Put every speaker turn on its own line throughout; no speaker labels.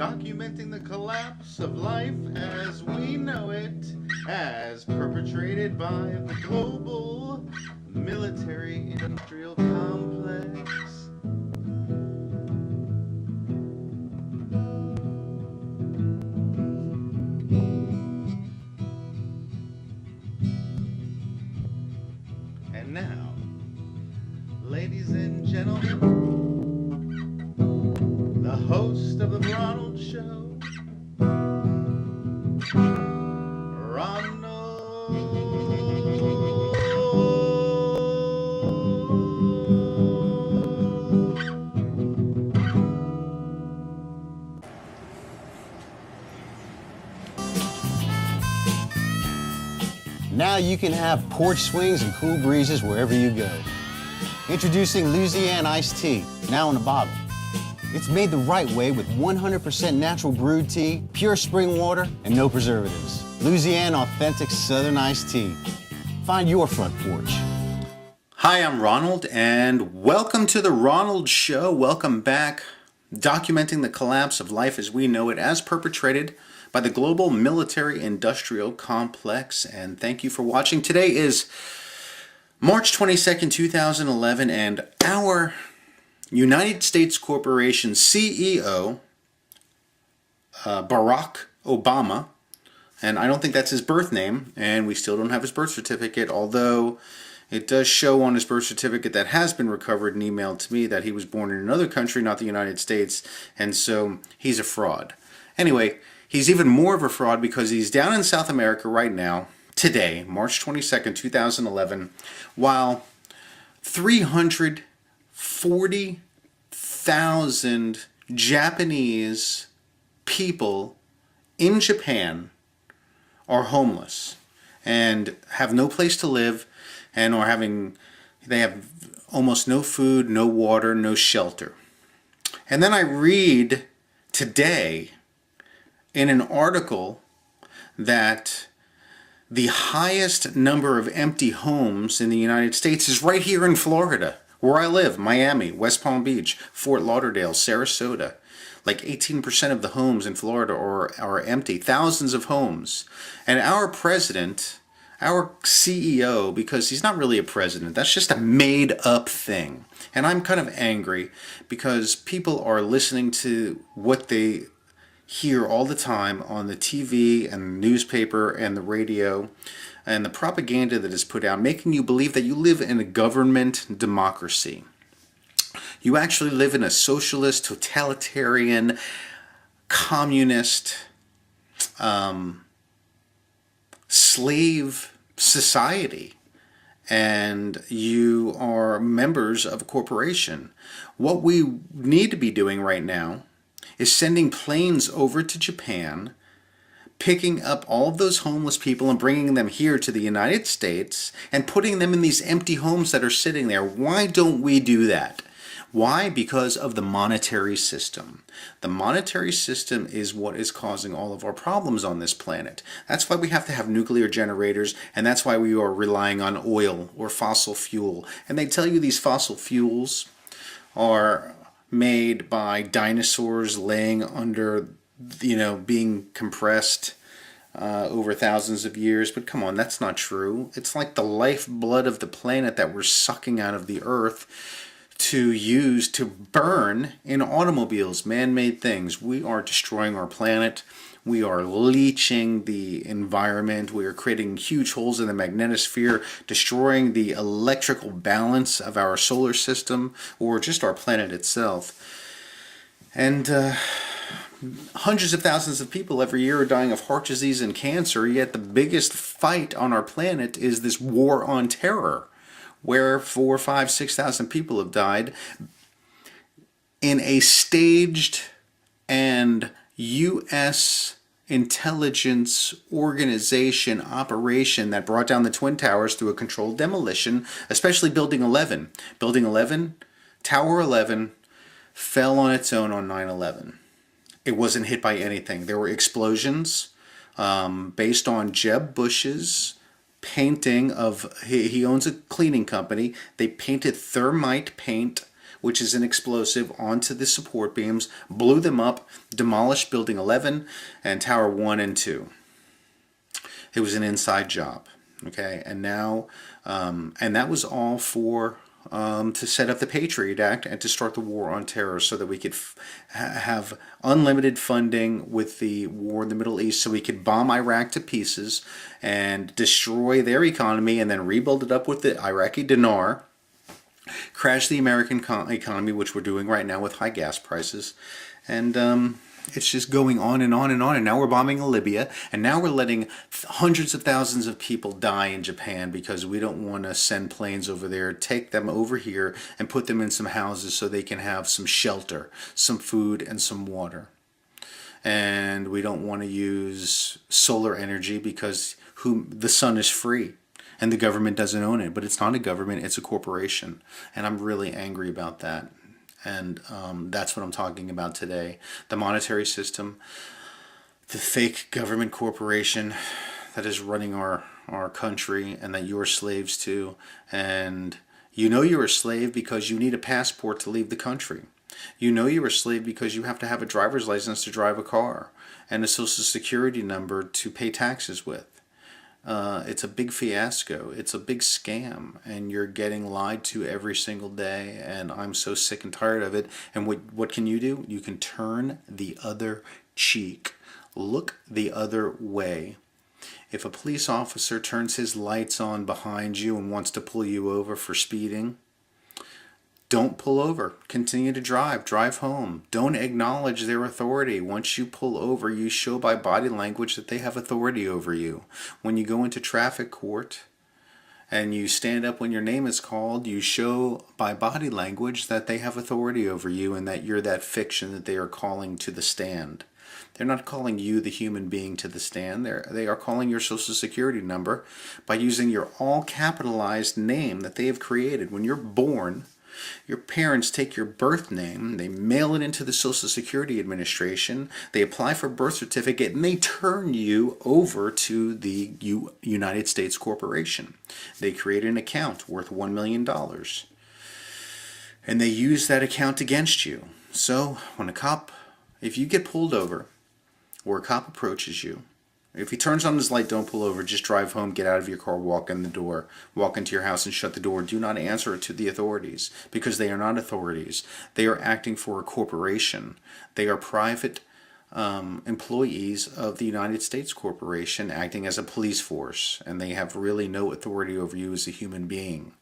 documenting the collapse of life as we know it, as perpetrated by the global military industrial complex. And now, ladies and gentlemen, the host of the Ronald Show, Ronald.
Now you can have porch swings and cool breezes wherever you go. Introducing Louisiana Iced Tea, now in a bottle. It's made the right way with 100% natural brewed tea, pure spring water, and no preservatives. Louisiana Authentic Southern Iced Tea. Find your front porch.
Hi, I'm Ronald, and welcome to the Ronald Show. Welcome back, documenting the collapse of life as we know it, as perpetrated by the global military-industrial complex. And thank you for watching. Today is March 22nd, 2011, and our United States Corporation CEO, Barack Obama, and I don't think that's his birth name, and we still don't have his birth certificate, although it does show on his birth certificate that has been recovered and emailed to me that he was born in another country, not the United States, and so he's a fraud. Anyway, he's even more of a fraud because he's down in South America right now, today, March 22nd, 2011, while 340,000 Japanese people in Japan are homeless and have no place to live and they have almost no food, no water, no shelter. And then I read today in an article that the highest number of empty homes in the United States is right here in Florida, where I live, Miami, West Palm Beach, Fort Lauderdale, Sarasota. Like 18% of the homes in Florida are empty, thousands of homes. And our president, our CEO, because he's not really a president, that's just a made-up thing. And I'm kind of angry because people are listening to what they hear all the time on the TV and the newspaper and the radio and the propaganda that is put out, making you believe that you live in a government democracy. You actually live in a socialist, totalitarian, communist, slave society, and you are members of a corporation. What we need to be doing right now is sending planes over to Japan, picking up all of those homeless people and bringing them here to the United States and putting them in these empty homes that are sitting there. Why don't we do that? Why? Because of the monetary system. The monetary system is what is causing all of our problems on this planet. That's why we have to have nuclear generators, and that's why we are relying on oil or fossil fuel. And they tell you these fossil fuels are made by dinosaurs laying under, being compressed over thousands of years. But come on, that's not true. It's like the lifeblood of the planet that we're sucking out of the earth to use to burn in automobiles, man-made things. We are destroying our planet. We are leaching the environment. We are creating huge holes in the magnetosphere, destroying the electrical balance of our solar system or just our planet itself. And hundreds of thousands of people every year are dying of heart disease and cancer, yet the biggest fight on our planet is this war on terror, where 4, 5, 6,000 people have died in a staged and U.S. intelligence organization operation that brought down the Twin Towers through a controlled demolition, especially Building 11. Building 11, Tower 11, fell on its own on 9/11. It wasn't hit by anything. There were explosions based on Jeb Bush's painting of, he owns a cleaning company. They painted thermite paint which is an explosive, onto the support beams, blew them up, demolished Building 11 and Tower 1 and 2. It was an inside job. Okay, and now, and that was all for to set up the Patriot Act and to start the war on terror so that we could have unlimited funding with the war in the Middle East, so we could bomb Iraq to pieces and destroy their economy and then rebuild it up with the Iraqi dinar, crash the American economy, which we're doing right now with high gas prices, and it's just going on and on and on. And now we're bombing Libya, and now we're letting hundreds of thousands of people die in Japan because we don't want to send planes over there, take them over here, and put them in some houses so they can have some shelter, some food, and some water. And we don't want to use solar energy because the sun is free and the government doesn't own it. But it's not a government, it's a corporation. And I'm really angry about that. And that's what I'm talking about today. The monetary system, the fake government corporation that is running our country and that you're slaves to. And you know you're a slave because you need a passport to leave the country. You know you're a slave because you have to have a driver's license to drive a car and a social security number to pay taxes with. It's a big fiasco. It's a big scam, and you're getting lied to every single day, and I'm so sick and tired of it. And what can you do? You can turn the other cheek. Look the other way. If a police officer turns his lights on behind you and wants to pull you over for speeding, don't pull over. Continue to drive. Drive home. Don't acknowledge their authority. Once you pull over, you show by body language that they have authority over you. When you go into traffic court and you stand up when your name is called, you show by body language that they have authority over you and that you're that fiction that they are calling to the stand. They're not calling you, the human being, to the stand. They are calling your social security number by using your all capitalized name that they have created. When you're born, your parents take your birth name, they mail it into the Social Security Administration, they apply for a birth certificate, and they turn you over to the United States Corporation. They create an account worth $1 million, and they use that account against you. So when if you get pulled over, or a cop approaches you, if he turns on his light, don't pull over. Just drive home, get out of your car, walk in the door, walk into your house and shut the door. Do not answer it to the authorities, because they are not authorities. They are acting for a corporation. They are private employees of the United States Corporation acting as a police force, and they have really no authority over you as a human being.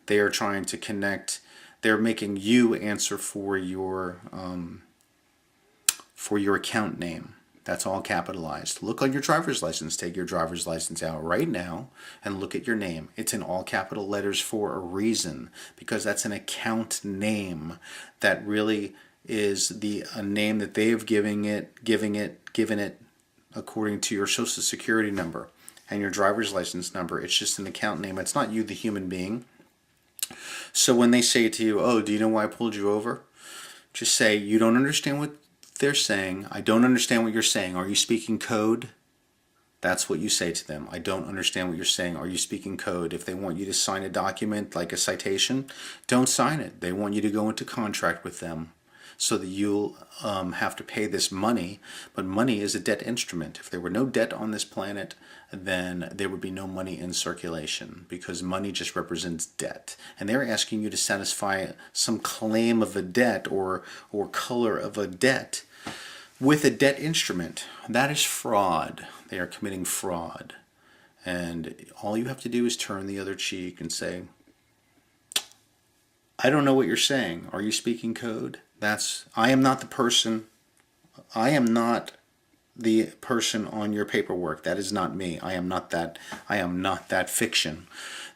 They are trying to connect. They're making you answer for your account name. That's all capitalized. Look on your driver's license. Take your driver's license out right now and look at your name. It's in all capital letters for a reason, because that's an account name that really is a name that they have given it according to your social security number and your driver's license number. It's just an account name. It's not you, the human being. So when they say to you, "Oh, do you know why I pulled you over?" Just say, "You don't understand what they're saying. I don't understand what you're saying. Are you speaking code?" That's what you say to them. "I don't understand what you're saying. Are you speaking code?" If they want you to sign a document like a citation, don't sign it. They want you to go into contract with them so that you'll have to pay this money. But money is a debt instrument. If there were no debt on this planet, then there would be no money in circulation, because money just represents debt. And they're asking you to satisfy some claim of a debt or color of a debt with a debt instrument. That is fraud. They are committing fraud. And all you have to do is turn the other cheek and say, "I don't know what you're saying. Are you speaking code?" I am not the person. I am not the person on your paperwork. That is not me. I am not that. I am not that fiction.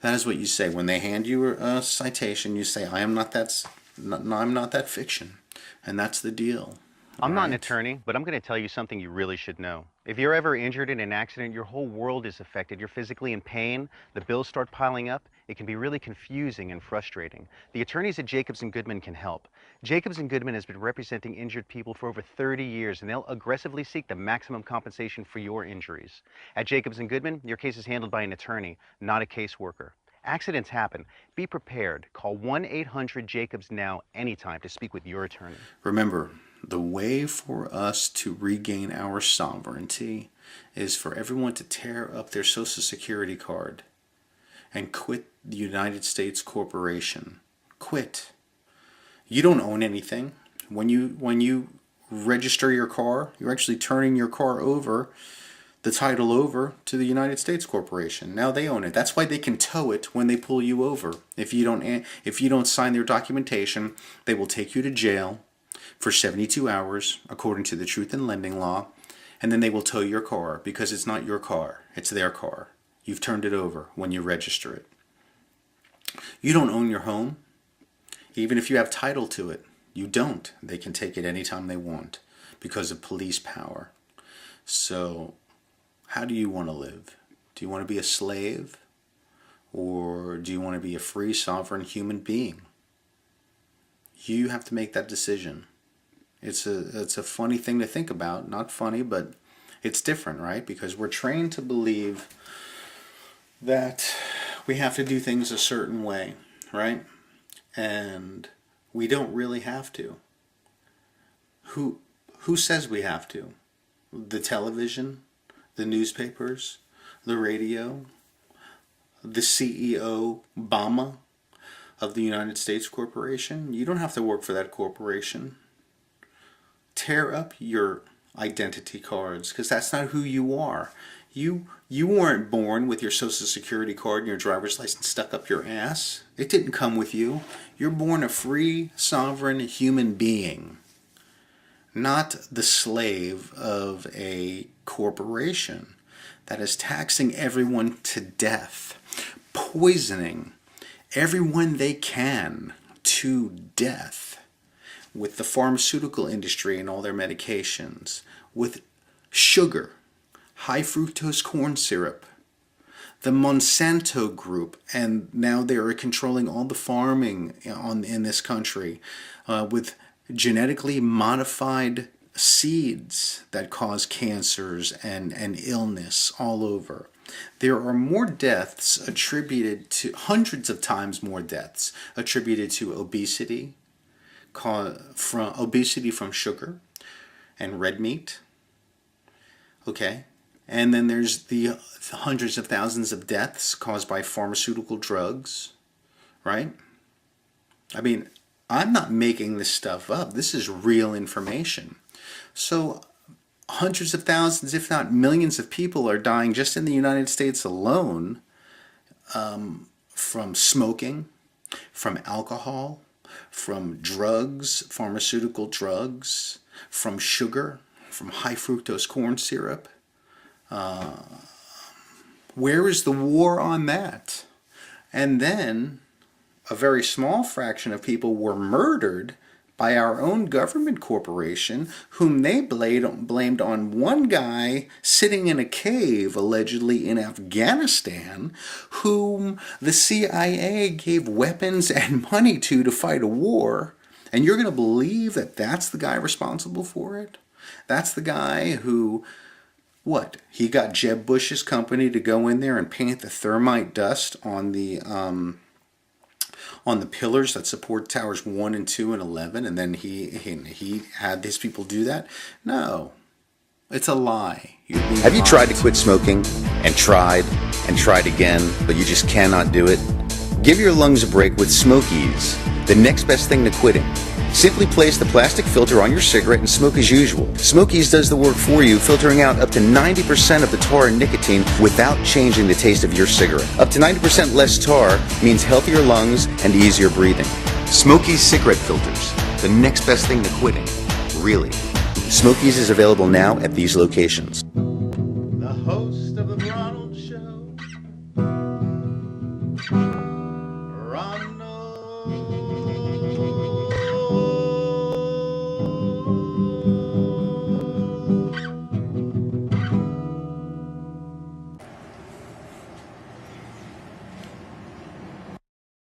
That is what you say when they hand you a citation. You say, "I am not that. I'm not that fiction," and that's the deal.
I'm not an attorney, but I'm going to tell you something you really should know. If you're ever injured in an accident, your whole world is affected. You're physically in pain. The bills start piling up. It can be really confusing and frustrating. The attorneys at Jacobs and Goodman can help. Jacobs and Goodman has been representing injured people for over 30 years, and they'll aggressively seek the maximum compensation for your injuries. At Jacobs and Goodman, your case is handled by an attorney, not a caseworker. Accidents happen. Be prepared. Call 1-800-JACOBS now anytime to speak with your attorney.
Remember, the way for us to regain our sovereignty is for everyone to tear up their Social Security card and quit the United States corporation. Quit. You don't own anything. When you register your car, you're actually turning your car over, the title over to the United States corporation. Now they own it. That's why they can tow it when they pull you over. If you don't sign their documentation, they will take you to jail for 72 hours according to the truth in lending law, and then they will tow your car because it's not your car, it's their car. You've turned it over when you register it. You don't own your home. Even if you have title to it, you don't. They can take it anytime they want because of police power. So, how do you want to live? Do you want to be a slave? Or do you want to be a free, sovereign human being? You have to make that decision. It's a funny thing to think about. Not funny, but it's different, right? Because we're trained to believe that we have to do things a certain way, right? And we don't really have to. Who says we have to? The television, the newspapers, the radio, the CEO, Obama of the United States Corporation? You don't have to work for that corporation. Tear up your identity cards, because that's not who you are. You weren't born with your Social Security card and your driver's license stuck up your ass. It didn't come with you. You're born a free, sovereign human being, not the slave of a corporation that is taxing everyone to death, poisoning everyone they can to death with the pharmaceutical industry and all their medications, with sugar, high fructose corn syrup, the Monsanto group, and now they are controlling all the farming in this country with genetically modified seeds that cause cancers and illness all over. There are more deaths attributed to, hundreds of times more deaths attributed to obesity, from sugar and red meat. Okay? And then there's the hundreds of thousands of deaths caused by pharmaceutical drugs, right? I mean, I'm not making this stuff up. This is real information. So hundreds of thousands, if not millions of people are dying just in the United States alone from smoking, from alcohol, from drugs, pharmaceutical drugs, from sugar, from high fructose corn syrup. Where is the war on that? And then a very small fraction of people were murdered by our own government corporation, whom they blamed on one guy sitting in a cave, allegedly in Afghanistan, whom the CIA gave weapons and money to fight a war. And you're going to believe that that's the guy responsible for it? That's the guy who, what? He got Jeb Bush's company to go in there and paint the thermite dust on the pillars that support towers 1 and 2 and 11, and then he had these people do that? No. It's a lie.
Have you tried to quit smoking and tried again, but you just cannot do it? Give your lungs a break with Smokies, the next best thing to quitting. Simply place the plastic filter on your cigarette and smoke as usual. Smokies does the work for you, filtering out up to 90% of the tar and nicotine without changing the taste of your cigarette. Up to 90% less tar means healthier lungs and easier breathing. Smokies cigarette filters, the next best thing to quitting. Really. Smokies is available now at these locations.
The host of the Ronald Show, Ronald.